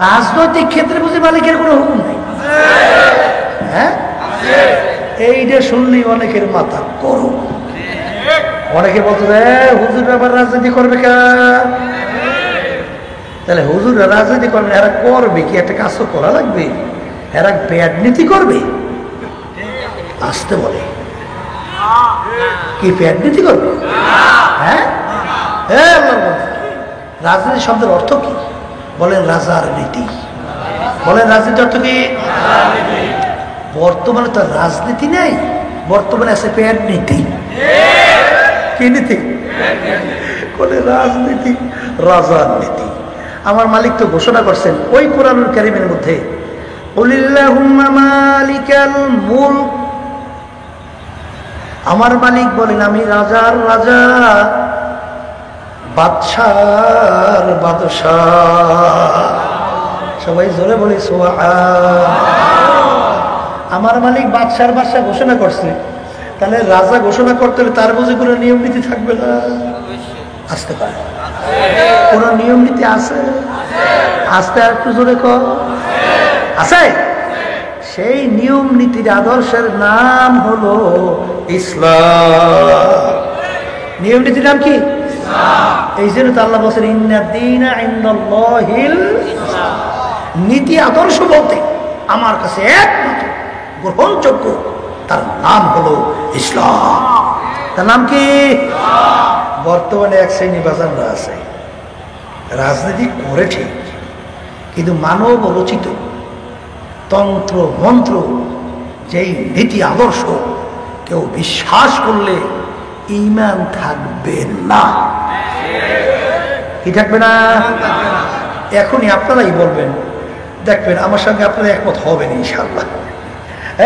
রাজনৈতিক ক্ষেত্রে বুঝি মালিকের কোনো হুকুম নেই? হ্যাঁ, এইটা শুনলেই অনেকের মাথা গরম। অনেকে বলতে হুজুর আবার রাজনীতি করবে কে? তাহলে হুজুররা রাজনীতি করবে, এরা করবে কি? একটা কাজ তো করা লাগবে। এরা ব্যাড নীতি করবে, আসতে বলে কি ব্যাড নীতি করবে? হ্যাঁ, রাজনীতি শব্দের অর্থ কি? বলেন রাজার নীতি। বলেন রাজনীতির অর্থ কি? বর্তমানে তো রাজনীতি নেই, বর্তমানে আছে ব্যাড নীতি। কি নীতি? বলে রাজনীতি, রাজার নীতি। আমার মালিক তো ঘোষণা করছেন ওই কোরআনুল কারীমের মধ্যে, কুলিল্লাহুম্মা মালিকাল মুলক, আমার মালিক বলেন আমি রাজার রাজা, বাদশার বাদশাহ। সবাই জোরে বলি সুবহান। আমার মালিক বাদশার বাদশাহ ঘোষণা করছে, তাহলে রাজা ঘোষণা করতে হলে তার বুঝে কোনো নিয়ম নীতি থাকবে না? আসতে পারে কোন নিয়ম নীতি আছে? আসতে আর একটু জোরে কর, আছে? সেই নিয়ম নীতির আদর্শের নাম হলো ইসলাম। নিয়ম নীতির নাম কি? এই জন্য তো আল্লাহ বলছেন ইন্নাদ-দীনা ইনদাল্লাহিল ইসলাম। নীতি আদর্শ বলতে আমার কাছে একমাত্র গ্রহণযোগ্য, তার নাম হলো ইসলাম। তার নাম কি? বর্তমানে এক শ্রেণী বাজাররা আছে, রাজনীতি করে ঠিক, কিন্তু মানব রচিত তন্ত্র মন্ত্র যেই নীতি আদর্শ কেউ বিশ্বাস করলে ঈমান থাকবে না। কি থাকবে না? এখনই আপনারাই বলবেন, দেখবেন আমার সঙ্গে আপনারা একমত হবেন ইনশাআল্লাহ।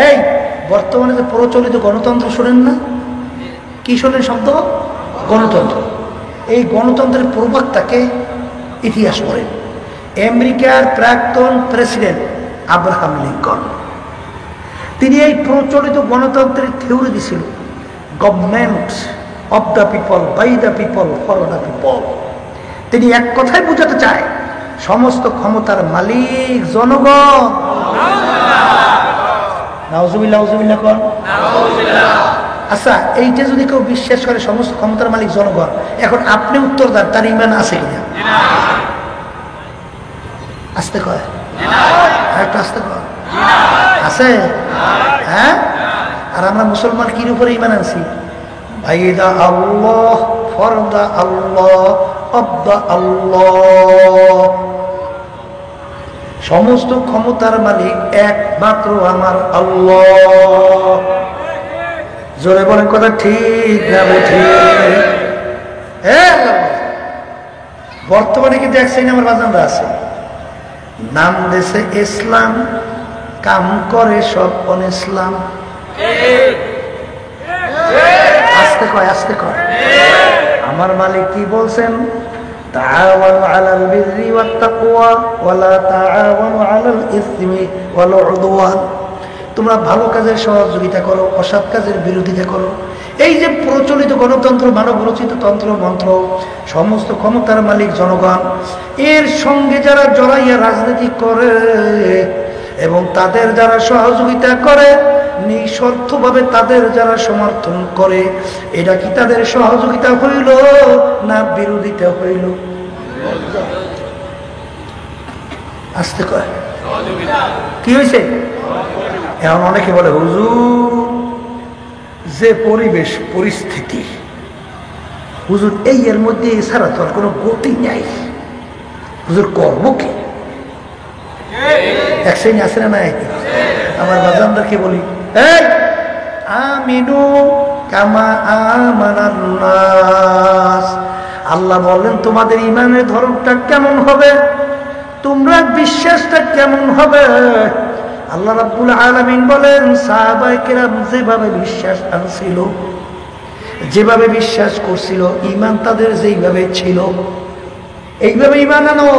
এই বর্তমানে যে প্রচলিত গণতন্ত্র শোনেন না? কি শোনেন শব্দ? গণতন্ত্র। এই গণতন্ত্রের প্রবক্তাকে ইতিহাস পড়েন। আমেরিকার প্রাক্তন প্রেসিডেন্ট আব্রাহাম লিঙ্কন, তিনি এই প্রচলিত গণতন্ত্রের থিওরি দিয়েছিল, government of the people, by the people, for the people. তিনি এক কথাই বোঝাতে চায় সমস্ত ক্ষমতার মালিক জনগণ। নাউজুবিল্লাহ, নাউজুবিল্লাহ কর। আচ্ছা, এইটা যদি কেউ বিশ্বাস করে সমস্ত ক্ষমতার মালিক জনগণ, এখন আপনি উত্তর দেন তার ঈমান আছে কিনা? আসতে কয়, একটা আসতে কয় আছে? হ্যাঁ, আর আমরা মুসলমান কির উপরে ঈমান আনছি? ভাইদা আল্লাহ, ফরদা আল্লাহ, অব্দা আল্লাহ। সমস্ত ক্ষমতার মালিক একমাত্র আমার আল্লাহ। জোরে বলেন কথা ঠিক না ঠিক? বর্তমানে কিন্তু এক শ্রেণী আমার বাজানরা আছে, নাম দেশে ইসলাম, কাম করে সব অনিসলাম। আস্তে কয়, আস্তে কয়। আমার মালিক কি বলছেন? তাআওয়ানু আলাল বিররি ওয়াত তাকওয়া ওয়ালা তাআওয়ানু আলাল ইসমি ওয়াল উদওয়ান। তোমরা ভালো কাজের সহযোগিতা করো, অসৎ কাজের বিরোধিতা করো। এই যে প্রচলিত গণতন্ত্র, মানব রচিত তন্ত্র মন্ত্র, সমস্ত ক্ষমতার মালিক জনগণ, এর সঙ্গে যারা জড়াইয়া রাজনীতি করে এবং তাদের যারা সহযোগিতা করে, নিঃস্বার্থভাবে তাদের যারা সমর্থন করে, এটা কি তাদের সহযোগিতা হইল না বিরোধিতা হইল? আসতে কয় কি হয়েছে? এখন অনেকে বলে হুজুর যে পরিবেশ পরিস্থিতি, হুজুর এই এর মধ্যে এছাড়া তো আর কোনো গতি নাই, হুজুর কর্ম কি? এক শ্রেণী আছে না নাই? আমার বাজানদারকে বলি, এই আমিনু কামা আমানান নাস। আল্লাহ বললেন তোমাদের ঈমানের ধরনটা কেমন হবে, তোমরা বিশ্বাসটা কেমন হবে? আল্লাহ রাব্বুল আলামিন বলেন সাহাবায়ে কেরাম যেভাবে বিশ্বাস আনছিল, যেভাবে বিশ্বাস করছিল, ঈমান তাদের যেইভাবে ছিল, এইভাবে ঈমান আনো।